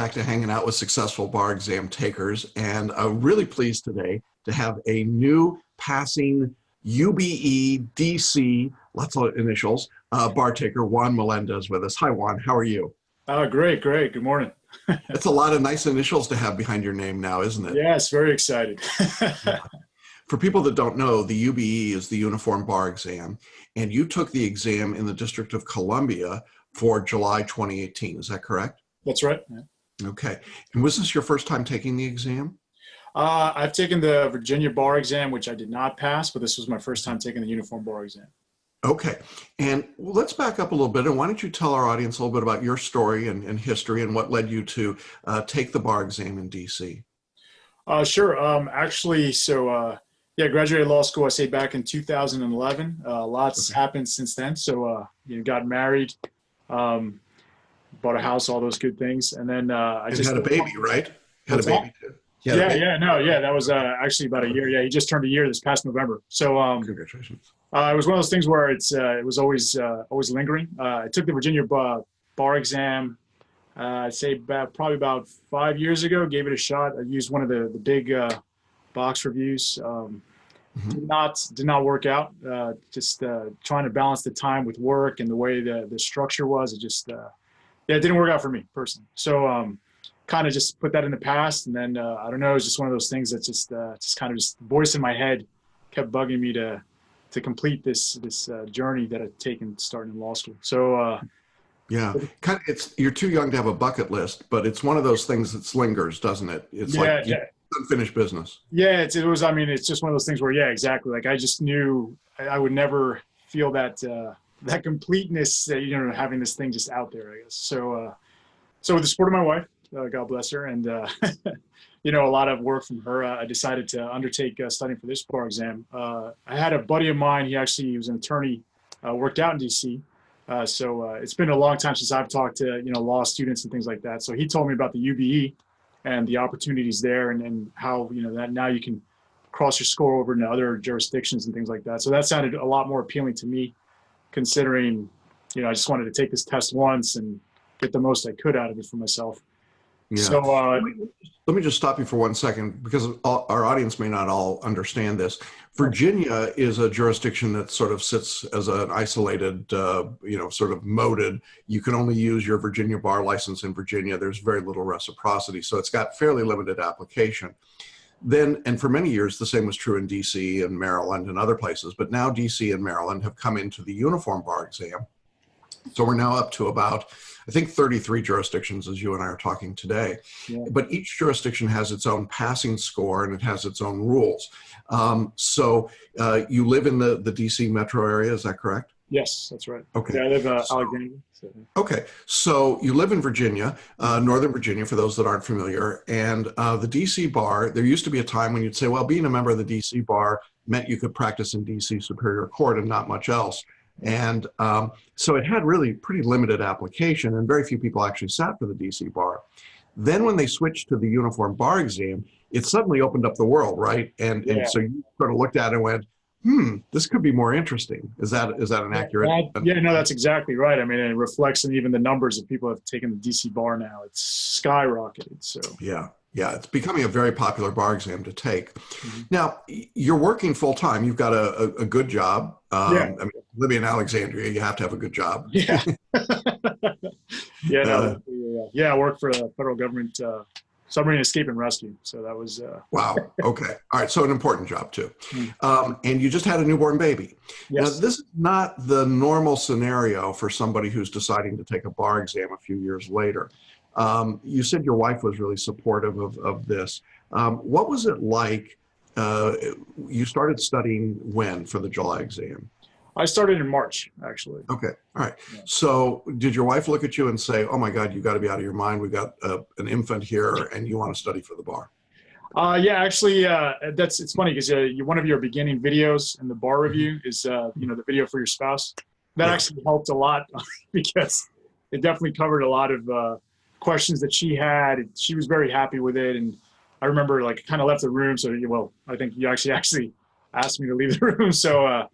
back to hanging out with successful bar exam takers, and I'm really pleased today to have a new passing UBE DC, lots of initials, bar taker, Juan Melendez with us. Hi, Juan. How are you? Great. Good morning. It's a lot of nice initials to have behind your name now, isn't it? Yes, very excited. Yeah. For people that don't know, the UBE is the Uniform Bar Exam, and you took the exam in the District of Columbia for July 2018. Is that correct? That's right. Yeah. Okay. And was this your first time taking the exam? I've taken the Virginia bar exam, which I did not pass, but this was my first time taking the uniform bar exam. Okay. And let's back up a little bit. And why don't you tell our audience a little bit about your story and history and what led you to take the bar exam in DC? Sure. Yeah, graduated law school, I say back in 2011. Lots happened since then. So, got married, bought a house, all those good things. And then I just had a baby, right? Had a baby too. That was actually about a year. Yeah, he just turned a year this past November. So congratulations. It was one of those things where it was always lingering. I took the Virginia bar exam, I'd say probably about 5 years ago, gave it a shot. I used one of the big box reviews. Did not work out. Just trying to balance the time with work and the way the structure was. It didn't work out for me personally. So kind of just put that in the past. And then I don't know, it's just one of those things that just kind of just voice in my head kept bugging me to complete this journey that I've taken starting in law school. So yeah, you're too young to have a bucket list, but it's one of those things that lingers, doesn't it? It's unfinished business. Yeah, it's just one of those things where, yeah, exactly. Like I just knew I would never feel that completeness, having this thing just out there, I guess. So with the support of my wife, God bless her, and a lot of work from her, I decided to undertake studying for this bar exam. I had a buddy of mine. He was an attorney, worked out in DC. So it's been a long time since I've talked to law students and things like that. So he told me about the UBE and the opportunities there, and how that now you can cross your score over into other jurisdictions and things like that. So that sounded a lot more appealing to me, considering I just wanted to take this test once and get the most I could out of it for myself. Yeah. So let me just stop you for 1 second, because our audience may not all understand this. Virginia is a jurisdiction that sort of sits as an isolated, sort of moded. You can only use your Virginia bar license in Virginia. There's very little reciprocity, so it's got fairly limited application. Then, and for many years, the same was true in DC and Maryland and other places, but now DC and Maryland have come into the uniform bar exam. So we're now up to about, I think, 33 jurisdictions as you and I are talking today. Yeah. But each jurisdiction has its own passing score and it has its own rules. So you live in the DC metro area, is that correct? Yes, that's right. Okay. Yeah, I live in Alexandria. So. Okay, so you live in Virginia, Northern Virginia, for those that aren't familiar. And the DC bar, there used to be a time when you'd say, well, being a member of the DC bar meant you could practice in DC Superior Court and not much else. And so it had really pretty limited application, and very few people actually sat for the DC bar. Then when they switched to the uniform bar exam, it suddenly opened up the world, right? And so you sort of looked at it and went, this could be more interesting. Is that an accurate? Yeah, no, that's exactly right. I mean, it reflects in even the numbers of people who have taken the DC bar now. It's skyrocketed. So yeah, it's becoming a very popular bar exam to take. Now, you're working full time. You've got a good job. I mean, living in Alexandria, you have to have a good job. Yeah. I work for the federal government submarine escape and rescue. So that was wow. Okay. All right. So an important job too. And you just had a newborn baby. Yes. Now, this is not the normal scenario for somebody who's deciding to take a bar exam a few years later. You said your wife was really supportive of this. What was it like? You started studying when for the July exam? I started in March, actually. Okay. All right. Yeah. So did your wife look at you and say, oh my God, you've got to be out of your mind. We've got an infant here and you want to study for the bar? Yeah, actually, it's funny because one of your beginning videos in the bar review is, the video for your spouse. That actually helped a lot because it definitely covered a lot of questions that she had. She was very happy with it. And I remember kind of left the room. So, I think you actually asked me to leave the room. So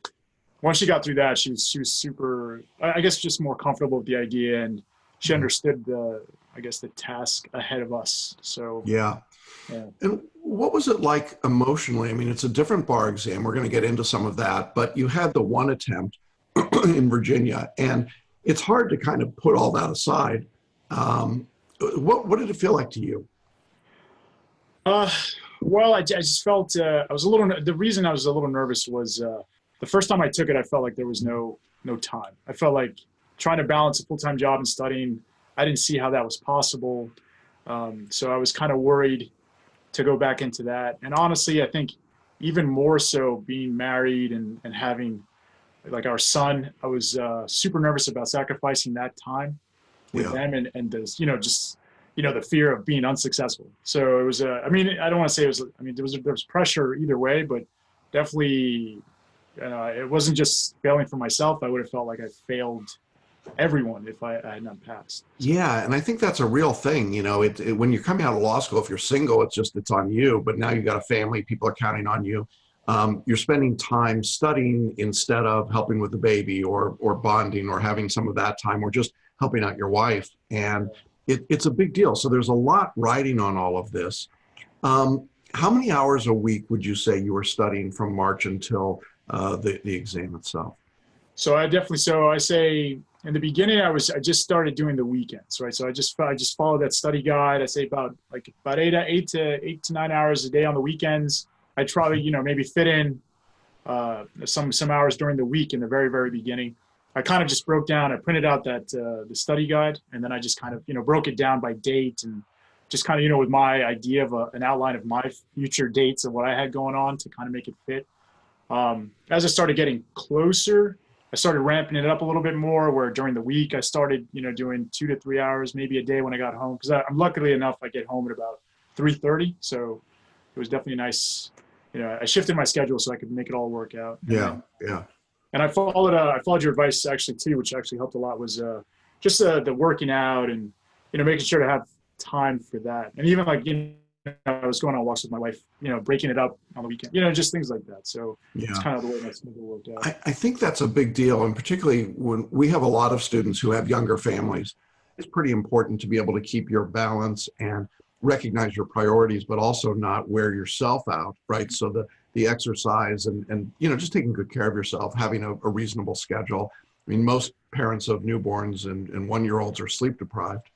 once she got through that, she was super, I guess, just more comfortable with the idea. And she understood I guess the task ahead of us. So Yeah. yeah. And what was it like emotionally? I mean, it's a different bar exam. We're going to get into some of that, but you had the one attempt in Virginia, and it's hard to kind of put all that aside. What did it feel like to you? Uh, well, I just felt I was a little. The reason I was a little nervous was the first time I took it, I felt like there was no time. I felt like trying to balance a full-time job and studying. I didn't see how that was possible, so I was kind of worried to go back into that. And honestly, I think even more so being married and having like our son, I was super nervous about sacrificing that time with Yeah. them and this, just the fear of being unsuccessful. So it was I mean, I don't want to say it was, I mean, there was pressure either way, but definitely it wasn't just failing for myself. I would have felt like I failed everyone if I had not passed. So, Yeah, and I think that's a real thing. When you're coming out of law school, if you're single, it's on you. But now you've got a family; people are counting on you. You're spending time studying instead of helping with the baby, or bonding, or having some of that time, or just helping out your wife. And it's a big deal. So there's a lot riding on all of this. How many hours a week would you say you were studying from March until the exam itself? so I say in the beginning I just started doing the weekends, right? So I just followed that study guide. I say about 8 to 9 hours a day on the weekends. I try to maybe fit in some hours during the week in the very very beginning. I kind of just broke down. I printed out that the study guide, and then I just kind of broke it down by date and just kind of with my idea of an outline of my future dates of what I had going on to kind of make it fit. As I started getting closer, I started ramping it up a little bit more. Where during the week I started doing 2 to 3 hours maybe a day when I got home, because I'm luckily enough I get home at about 3:30, so it was definitely nice. I shifted my schedule so I could make it all work out. Yeah, yeah. And I followed your advice actually too, which actually helped a lot. Was just the working out and making sure to have time for that. And even I was going on walks with my wife, breaking it up on the weekend, just things like that. So it's Yeah. kind of the way that's worked out. I think that's a big deal. And particularly when we have a lot of students who have younger families, it's pretty important to be able to keep your balance and recognize your priorities, but also not wear yourself out, right? So the exercise and just taking good care of yourself, having a reasonable schedule. I mean, most parents of newborns and 1-year-olds are sleep deprived.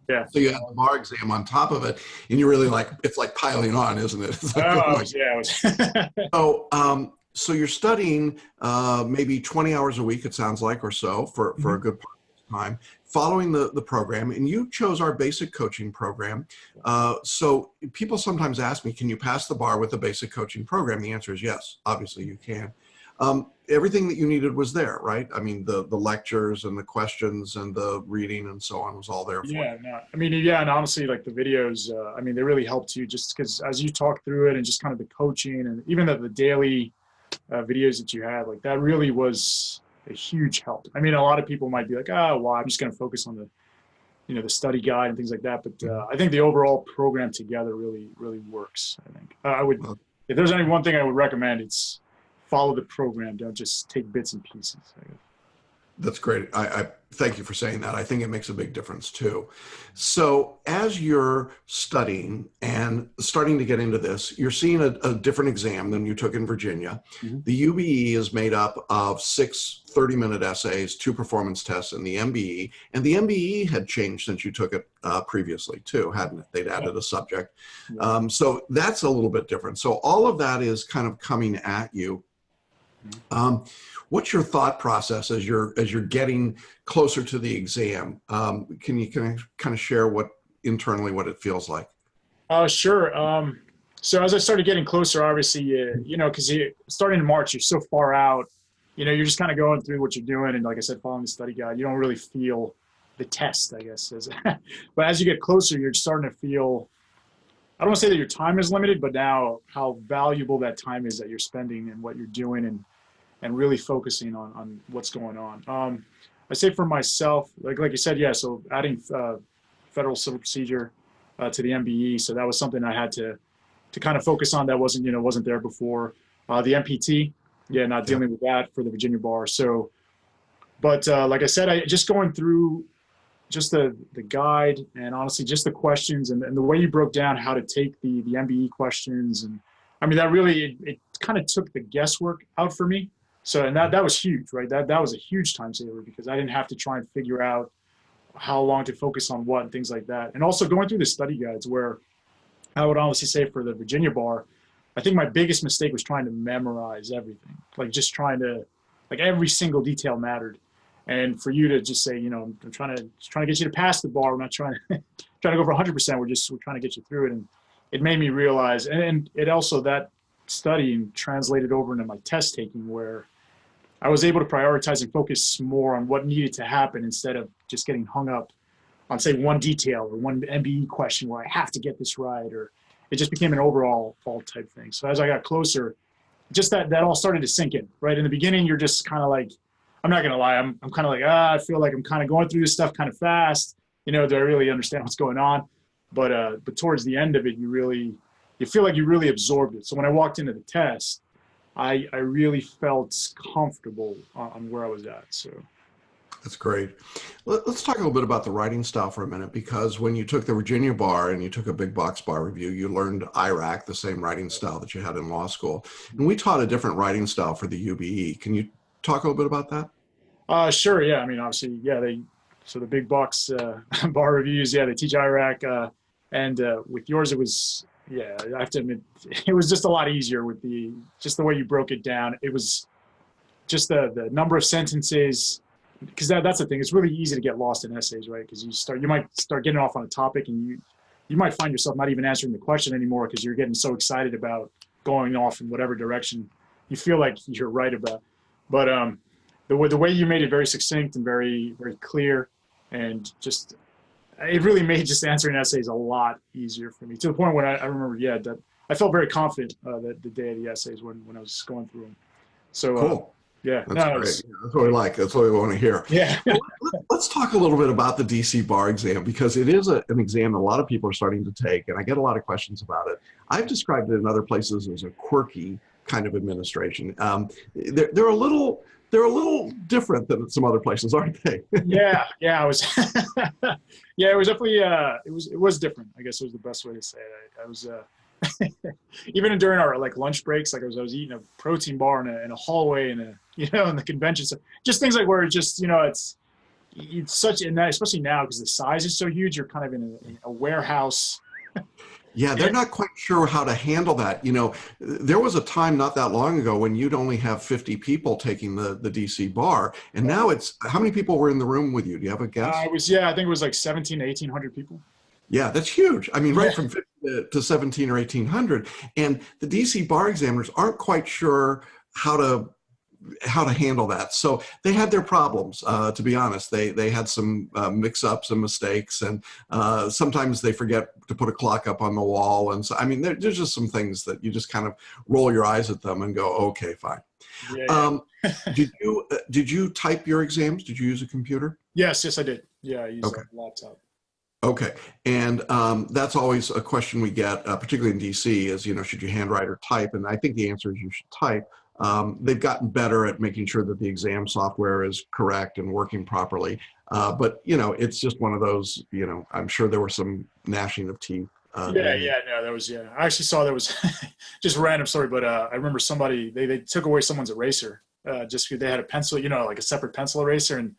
Yeah. So you have the bar exam on top of it, and you really it's like piling on, isn't it? It's like, Yeah. so you're studying maybe 20 hours a week, it sounds like, or so for a good part of the time, following the program. And you chose our basic coaching program. So people sometimes ask me, can you pass the bar with the basic coaching program? The answer is yes, obviously you can. Everything that you needed was there, right? I mean, the lectures and the questions and the reading and so on was all there for you. Yeah, no, I mean, yeah, and honestly, like the videos, I mean, they really helped you just because as you talk through it and just kind of the coaching and even the daily videos that you had, like that really was a huge help. I mean, a lot of people might be like, oh, well, I'm just going to focus on the study guide and things like that. But I think the overall program together really, really works. I think I would, if there's only one thing I would recommend, it's follow the program. Don't just take bits and pieces. That's great. I thank you for saying that. I think it makes a big difference too. So as you're studying and starting to get into this, you're seeing a different exam than you took in Virginia. Mm-hmm. The UBE is made up of 6 30-minute essays, 2 performance tests, and the MBE. And the MBE had changed since you took it previously too, hadn't it? They'd added a subject. Yeah. So that's a little bit different. So all of that is kind of coming at you. What's your thought process as you're getting closer to the exam? Can you kind of share what it feels like? Sure. So as I started getting closer, obviously, because starting in March, you're so far out, you're just kind of going through what you're doing. And like I said, following the study guide, you don't really feel the test, I guess. But as you get closer, you're starting to feel, I don't want to say that your time is limited, but now how valuable that time is that you're spending and what you're doing and really focusing on what's going on. I say for myself, like you said, yeah, so adding federal civil procedure to the MBE. So that was something I had to kind of focus on that wasn't there before. The MPT, not dealing with that for the Virginia bar. So, but like I said, I just going through the guide, and honestly just the questions, and the way you broke down how to take the MBE questions. And I mean, that really, it kind of took the guesswork out for me. So, and that was huge, right? That was a huge time saver, because I didn't have to try and figure out how long to focus on what and things like that. And also going through the study guides, where I would honestly say for the Virginia bar, I think my biggest mistake was trying to memorize everything, like just trying to, like every single detail mattered. And for you to just say, I'm trying to get you to pass the bar. We're not trying to trying to go for 100%. We're trying to get you through it. And it made me realize, and it also, that studying translated over into my test taking, where I was able to prioritize and focus more on what needed to happen, instead of just getting hung up on, say, one detail or one MBE question where I have to get this right, or it just became an overall fault type thing. So as I got closer, just that all started to sink in, right? In the beginning, you're just kind of like, I'm not going to lie, I'm kind of like, I feel like I'm kind of going through this stuff kind of fast. Do I really understand what's going on? But towards the end of it, you feel like you really absorbed it. So when I walked into the test, I really felt comfortable on where I was at. So That's great. Let's talk a little bit about the writing style for a minute, because when you took the Virginia bar and you took a big box bar review, you learned IRAC, the same writing style that you had in law school. And we taught a different writing style for the UBE. Can you talk a little bit about that? Sure. Yeah. I mean, obviously, yeah, so the big box bar reviews, yeah, they teach IRAC. And with yours, it was, yeah, I have to admit, it was just a lot easier with just the way you broke it down. It was just the number of sentences, because that's the thing. It's really easy to get lost in essays, right? Because you might start getting off on a topic, and you might find yourself not even answering the question anymore, because you're getting so excited about going off in whatever direction you feel like you're right about. But the way you made it very succinct and very, very clear, and just, it really made just answering essays a lot easier for me, to the point when I remember, yeah, that I felt very confident that the day of the essays when I was going through them. So Cool. yeah, That's great. That's what we like. That's what we want to hear. Yeah. Let's talk a little bit about the DC bar exam, because it is an exam that a lot of people are starting to take, and I get a lot of questions about it. I've described it in other places as a quirky kind of administration. They're a little different than some other places, aren't they? Yeah, I was. Yeah, it was definitely. It was different, I guess, was the best way to say it. I was. Even during our lunch breaks, I was eating a protein bar in a hallway in the convention. So just things like where it's just it's such, and especially now because the size is so huge, you're kind of in a warehouse. Yeah, they're not quite sure how to handle that. There was a time not that long ago when you'd only have 50 people taking the DC bar, and now it's, how many people were in the room with you? Do you have a guess? I think it was like 17 to 1,800 people. Yeah, that's huge. I mean, right from 50 to 17 or 1,800, and the DC bar examiners aren't quite sure how to handle that. So they had their problems, to be honest. They had some mix-ups and mistakes, and sometimes they forget to put a clock up on the wall. And so, I mean, there's just some things that you just kind of roll your eyes at them and go, okay, fine. Yeah. Did you type your exams? Did you use a computer? Yes, I did. Yeah, I used a laptop. Okay, and that's always a question we get, particularly in DC, is, should you handwrite or type? And I think the answer is you should type. They've gotten better at making sure that the exam software is correct and working properly. But, it's just one of those, I'm sure there were some gnashing of teeth. No, that was, I actually saw there was just a random story, but I remember somebody, they took away someone's eraser just because they had a pencil, like a separate pencil eraser, and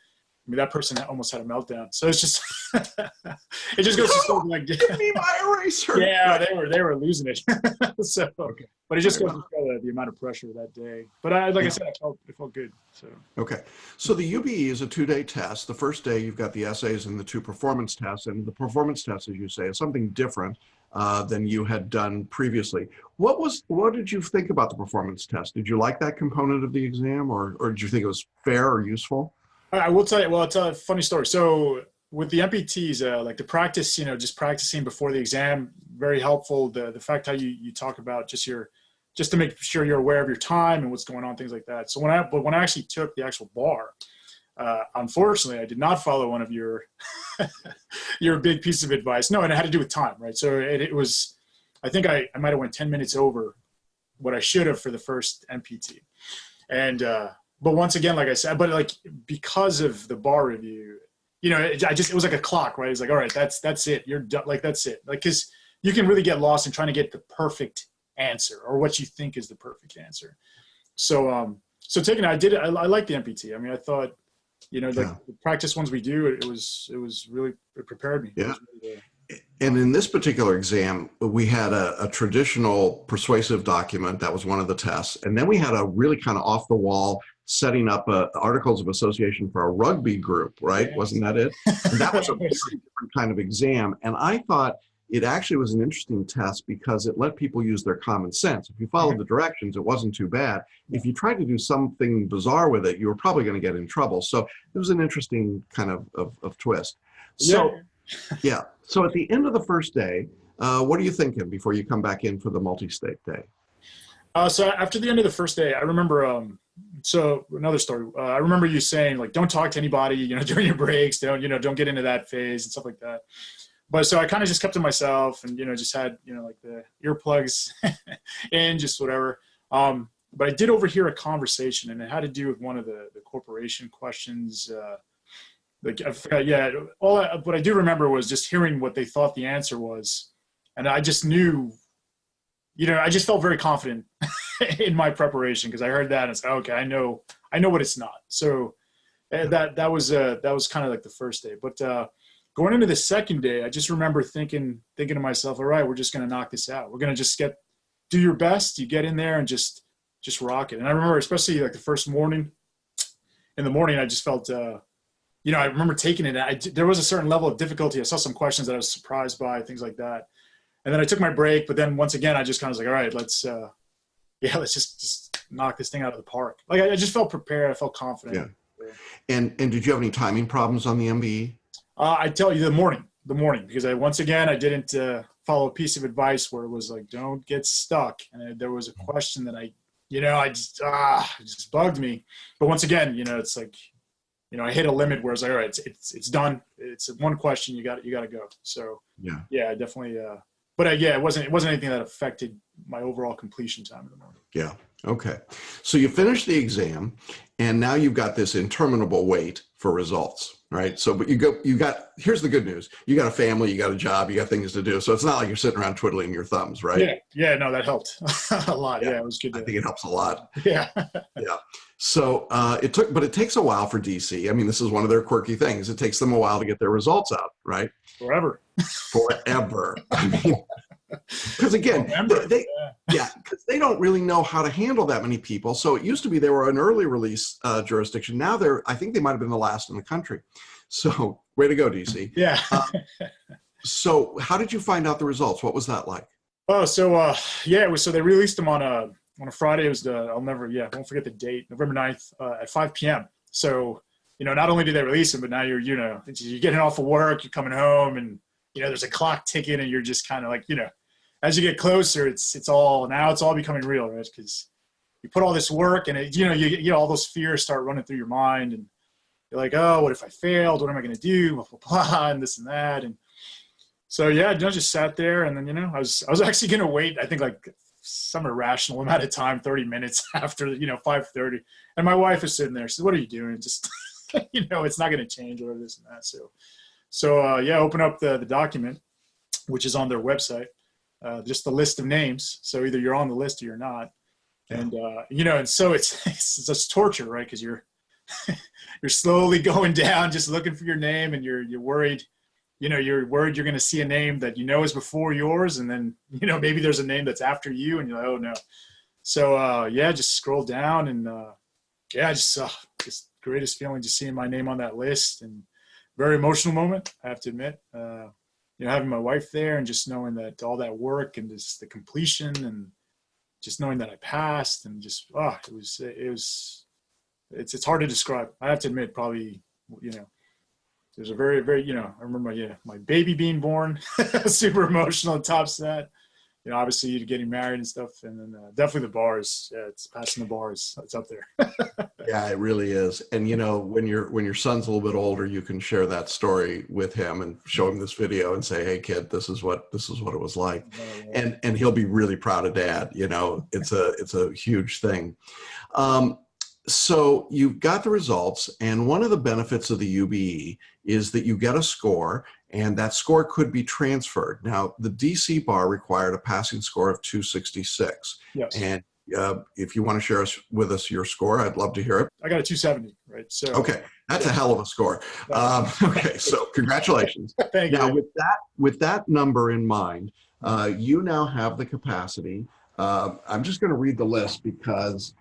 I mean, that person almost had a meltdown. So it's just, it just goes to show, like, give me my eraser. Yeah, they were losing it. So, okay. But it just goes to show the amount of pressure that day. But I said, it felt good. So okay. So the UBE is a 2-day test. The first day you've got the essays and the 2 performance tests, and the performance test, as you say, is something different than you had done previously. What did you think about the performance test? Did you like that component of the exam, or did you think it was fair or useful? I will tell you. Well, I'll tell a funny story. So with the MPTs, like the practice, just practicing before the exam, very helpful. The fact how you talk about just to make sure you're aware of your time and what's going on, things like that. So when I actually took the actual bar, unfortunately, I did not follow one of your your big piece of advice. No, and it had to do with time, right? So it was, I think I might have went 10 minutes over what I should have for the first MPT, and. But once again, like I said, because of the bar review, it was like a clock, right? It's like, all right, that's it. You're done. Like, that's it. Like, cause you can really get lost in trying to get the perfect answer or what you think is the perfect answer. So taking it, I like the MPT. I mean, I thought, like the practice ones we do, it was really, it prepared me. Yeah. Really, and in this particular exam, we had a traditional persuasive document. That was one of the tests. And then we had a really kind of off the wall setting up articles of association for a rugby group, right? Yes. Wasn't that it? And that was a very different kind of exam. And I thought it actually was an interesting test because it let people use their common sense. If you followed the directions, it wasn't too bad. If you tried to do something bizarre with it, you were probably going to get in trouble. So it was an interesting kind of twist. So, yeah. So at the end of the first day, what are you thinking before you come back in for the multi-state day? So after the end of the first day, I remember, so another story, I remember you saying, like, don't talk to anybody, during your breaks, don't get into that phase and stuff like that. But so I kind of just kept to myself and, just had, like the earplugs in, just whatever. But I did overhear a conversation, and it had to do with one of the corporation questions. Like, I forgot, what I do remember was just hearing what they thought the answer was. And I just knew, I just felt very confident in my preparation because I heard that and it's like, okay, I know what it's not. So that was kind of like the first day. But going into the second day, I just remember thinking to myself, all right, we're just going to knock this out. We're going to just do your best. You get in there and just rock it. And I remember, especially like the first morning, in the morning, I just felt, I remember taking it. There was a certain level of difficulty. I saw some questions that I was surprised by, things like that. And then I took my break, but then once again, I just kind of was like, all right, let's just knock this thing out of the park. Like, I just felt prepared. I felt confident. Yeah. And did you have any timing problems on the MBE? I tell you the morning, because once again, I didn't follow a piece of advice where it was like, don't get stuck. And there was a question that it just bugged me. But once again, it's like, I hit a limit where it's like, all right, it's done. It's one question. You got to go. So yeah, I definitely, it wasn't anything that affected my overall completion time in the morning. Yeah. Okay. So you finished the exam and now you've got this interminable wait for results, right? So, but here's the good news. You got a family, you got a job, you got things to do. So it's not like you're sitting around twiddling your thumbs, right? Yeah. Yeah. No, that helped a lot. Yeah. It was good. I think it helps a lot. Yeah. Yeah. So but it takes a while for DC. I mean, this is one of their quirky things. It takes them a while to get their results out, right? Forever. I mean, because again, because they don't really know how to handle that many people. So it used to be they were an early release jurisdiction. Now I think they might have been the last in the country. So way to go, DC. Yeah. So how did you find out the results? What was that like? Oh, so it was. So they released them on a Friday. It was I won't forget the date, November 9th at 5 p.m. So not only did they release them, but now you're getting off of work, you're coming home, and there's a clock ticking, and you're just kind of like as you get closer, it's all becoming real, right? Because you put all this work, and you all those fears start running through your mind, and you're like, oh, what if I failed? What am I going to do? Blah, blah, blah, and this and that, and so I just sat there, and then I was actually going to wait. I think like some irrational amount of time, 30 minutes after 5:30, and my wife is sitting there. She said, "What are you doing? Just it's not going to change or this and that." So open up the document, which is on their website. Just the list of names. So either you're on the list or you're not. And, and so it's just torture, right? Because you're slowly going down, just looking for your name, and you're worried, you're worried you're going to see a name that is before yours. And then, maybe there's a name that's after you and you're like, oh no. So, just scroll down and, just greatest feeling just seeing my name on that list, and very emotional moment, I have to admit. Having my wife there and just knowing that all that work and just the completion and just knowing that I passed, and just it's hard to describe. I have to admit, probably there's a very, very I remember my baby being born, super emotional on top of that. Obviously you're getting married and stuff, and then definitely the bars. Yeah, it's passing the bars. It's up there. Yeah, it really is. And when your son's a little bit older, you can share that story with him and show him this video and say, "Hey, kid, this is what it was like," and he'll be really proud of Dad. It's a huge thing. So you've got the results, and one of the benefits of the UBE is that you get a score, and that score could be transferred. Now, the DC bar required a passing score of 266. Yes. And if you want to share with us your score, I'd love to hear it. I got a 270, right? So okay, that's a hell of a score. Okay, so congratulations. Thank now, you. with that number in mind, you now have the capacity. I'm just going to read the list because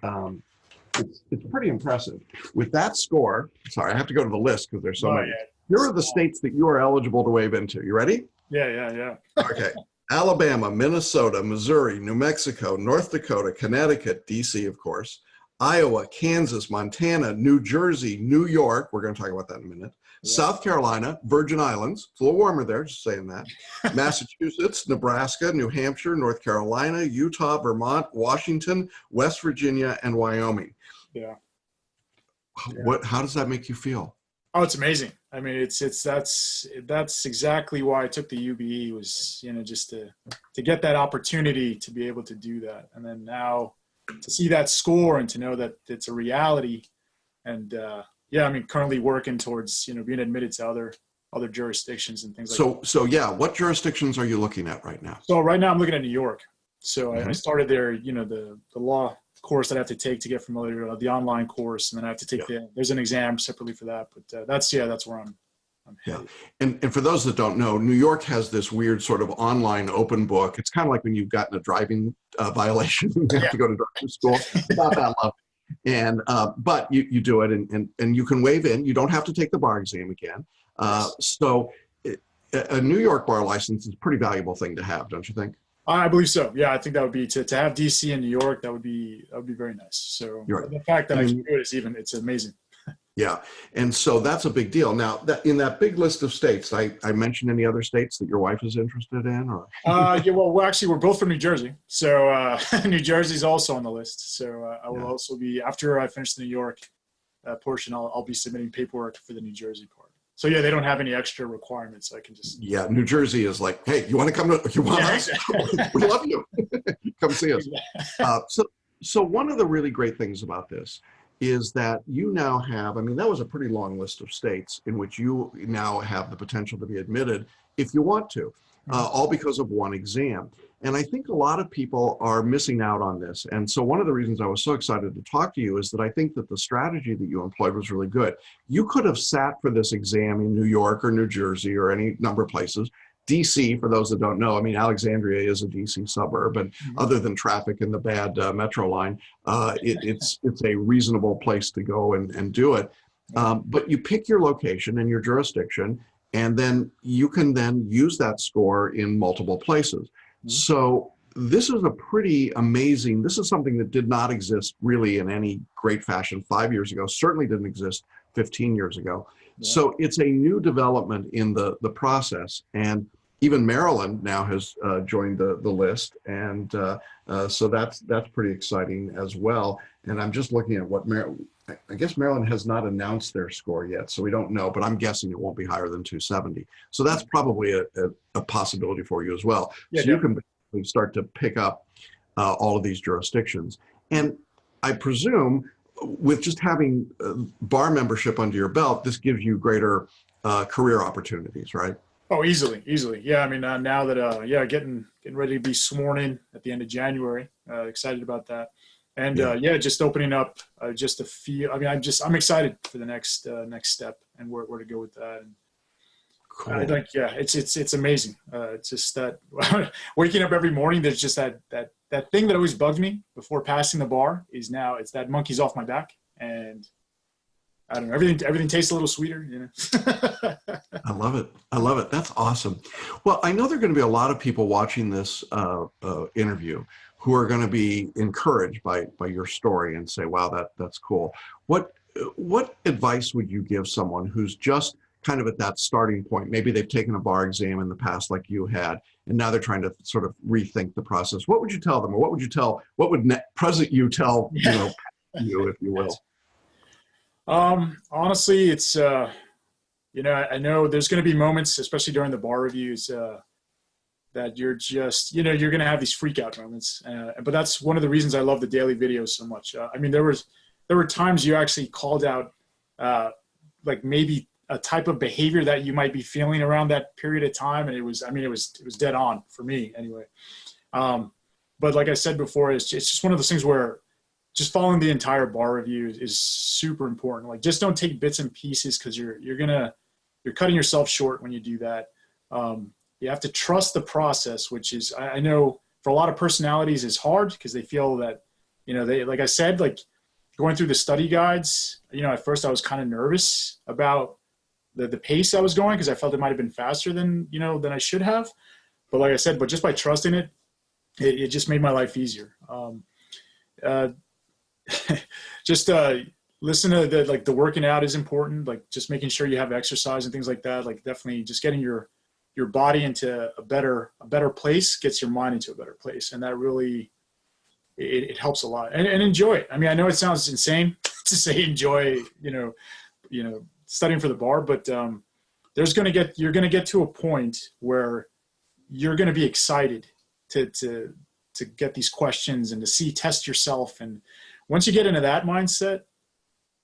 it's pretty impressive. With that score, sorry, I have to go to the list because there's so many. Yeah. Here are the states that you are eligible to waive into. You ready? Yeah. Okay. Alabama, Minnesota, Missouri, New Mexico, North Dakota, Connecticut, DC, of course, Iowa, Kansas, Montana, New Jersey, New York. We're going to talk about that in a minute. Yeah. South Carolina, Virgin Islands. It's a little warmer there, just saying that. Massachusetts, Nebraska, New Hampshire, North Carolina, Utah, Vermont, Washington, West Virginia, and Wyoming. Yeah. How does that make you feel? Oh, it's amazing. I mean, that's exactly why I took the UBE, was, just to get that opportunity to be able to do that. And then now to see that score and to know that it's a reality. And I mean, currently working towards, being admitted to other jurisdictions and things like that. So yeah, what jurisdictions are you looking at right now? So right now I'm looking at New York. So I started there, the law course that I have to take to get familiar, the online course, and then I have to take there's an exam separately for that. But that's where I'm headed. And for those that don't know, New York has this weird sort of online open book. It's kind of like when you've gotten a driving violation, you have to go to driving school. It's about that level. And but you do it, and you can waive in. You don't have to take the bar exam again. So a New York bar license is a pretty valuable thing to have, don't you think? I believe so. Yeah, I think that would be to have DC and New York. That would be very nice. So the fact that I can do it is it's amazing. Yeah, and so that's a big deal. Now, in that big list of states, I mentioned any other states that your wife is interested in, or? We're both from New Jersey, so New Jersey's also on the list. So I will also be, after I finish the New York portion, I'll be submitting paperwork for the New Jersey part. So yeah, they don't have any extra requirements. So I can just New Jersey is like, hey, you want to come to? You want us? Exactly. We love you. Come see us. So one of the really great things about this is that you now have, I mean, that was a pretty long list of states in which you now have the potential to be admitted if you want to, all because of one exam. And I think a lot of people are missing out on this. And so one of the reasons I was so excited to talk to you is that I think that the strategy that you employed was really good. You could have sat for this exam in New York or New Jersey or any number of places. DC, for those that don't know, I mean, Alexandria is a DC suburb, and other than traffic and the bad metro line, it's a reasonable place to go and do it. But you pick your location and your jurisdiction, and then you can then use that score in multiple places. So this is a pretty amazing, this is something that did not exist really in any great fashion 5 years ago, certainly didn't exist 15 years ago. So it's a new development in the process, and even Maryland now has joined the list, and so that's pretty exciting as well. And I'm just looking at what I guess Maryland has not announced their score yet, so we don't know, but I'm guessing it won't be higher than 270. So that's probably a possibility for you as well. So you can start to pick up all of these jurisdictions. And I presume with just having bar membership under your belt, this gives you greater career opportunities, right? Oh, easily. Yeah, I mean, now that getting ready to be sworn in at the end of January, excited about that, and just opening up just a few. I mean, I'm excited for the next step and where to go with that. And cool. I think it's amazing. It's just that waking up every morning, there's just that thing that always bugged me before passing the bar is now it's that monkey's off my back, and I don't know, everything tastes a little sweeter, I love it. That's awesome. Well, I know there are going to be a lot of people watching this interview who are going to be encouraged by your story and say, wow, that's cool. What advice would you give someone who's just kind of at that starting point? Maybe they've taken a bar exam in the past like you had, and now they're trying to sort of rethink the process. What would you tell them, or what would present you tell, you, if you will? Honestly, it's, I know there's going to be moments, especially during the bar reviews, that you're just, you're going to have these freak out moments. But that's one of the reasons I love the daily videos so much. I mean, there there were times you actually called out like maybe a type of behavior that you might be feeling around that period of time. And it was, I mean, it was dead on for me anyway. But like I said before, it's just one of those things where just following the entire bar review is super important. Like, just don't take bits and pieces, because you're cutting yourself short when you do that. You have to trust the process, which is, I know for a lot of personalities is hard, because they feel that, you know, they, like I said, like going through the study guides, you know, at first I was kind of nervous about the pace I was going, because I felt it might've been faster than, you know, than I should have. But like I said, but just by trusting it, it just made my life easier. Just listen to the working out is important. Like, just making sure you have exercise and things like that. Like, definitely just getting your body into a better place gets your mind into a better place. And that really, it helps a lot. And enjoy it. I mean, I know it sounds insane to say enjoy, you know, studying for the bar, but you're going to get to a point where you're going to be excited to get these questions and to test yourself. And once you get into that mindset,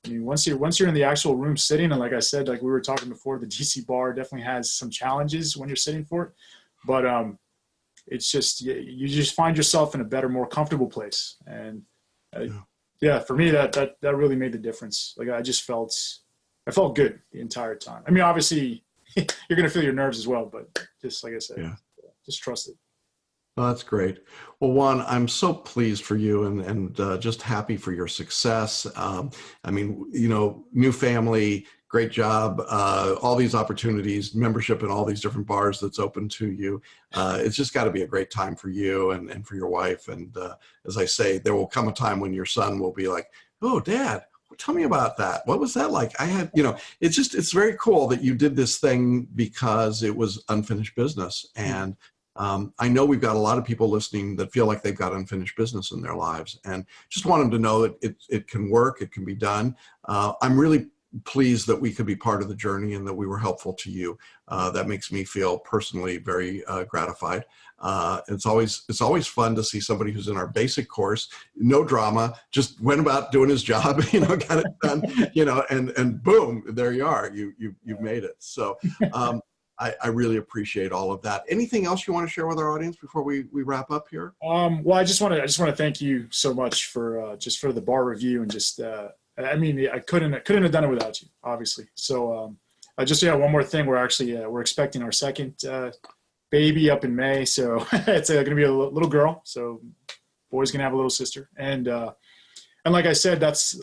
I mean, once you're in the actual room sitting, and like I said, like we were talking before, the DC bar definitely has some challenges when you're sitting for it, but it's just, you just find yourself in a better, more comfortable place. And yeah, for me, that really made the difference. Like, I felt good the entire time. I mean, obviously you're going to feel your nerves as well, but just like I said, just trust it. Well, that's great. Well, Juan, I'm so pleased for you, and just happy for your success. I mean, you know, new family, great job, all these opportunities, membership in all these different bars that's open to you. It's just got to be a great time for you and for your wife. And as I say, there will come a time when your son will be like, "Oh, Dad, tell me about that. What was that like?" I had, you know, it's very cool that you did this thing because it was unfinished business. And I know we've got a lot of people listening that feel like they've got unfinished business in their lives, and just want them to know that it can work, it can be done. I'm really pleased that we could be part of the journey and that we were helpful to you. That makes me feel personally very gratified. It's always fun to see somebody who's in our basic course, no drama, just went about doing his job, you know, got it done, you know, and boom, there you are, you've made it. So I really appreciate all of that. Anything else you want to share with our audience before we wrap up here? Well, I just want to thank you so much for just for the bar review, and just I mean, I couldn't have done it without you, obviously. So one more thing. We're expecting our second baby up in May, so it's going to be a little girl. So boy's going to have a little sister, and like I said, that's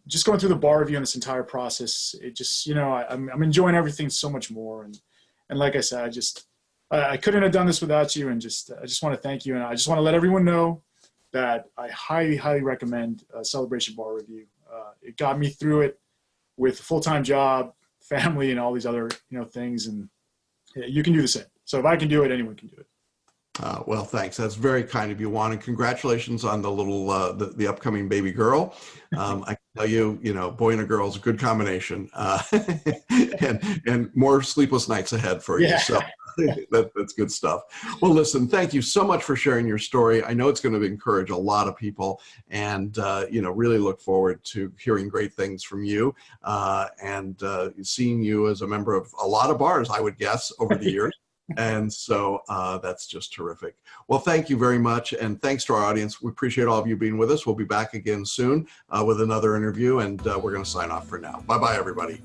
just going through the bar review and this entire process. It just, you know, I'm enjoying everything so much more. And like I said, I couldn't have done this without you. And I just want to thank you. And I just want to let everyone know that I highly, highly recommend Celebration Bar Review. It got me through it with a full-time job, family, and all these other, you know, things. And you can do the same. So if I can do it, anyone can do it. Well, thanks. That's very kind of you, Juan, and congratulations on the little, the upcoming baby girl. I can tell you, you know, boy and a girl is a good combination, and more sleepless nights ahead for you. Yeah. So that's good stuff. Well, listen, thank you so much for sharing your story. I know it's going to encourage a lot of people, and, you know, really look forward to hearing great things from you, and seeing you as a member of a lot of bars, I would guess, over the years. And so that's just terrific. Well, thank you very much. And thanks to our audience. We appreciate all of you being with us. We'll be back again soon with another interview, and we're going to sign off for now. Bye-bye, everybody.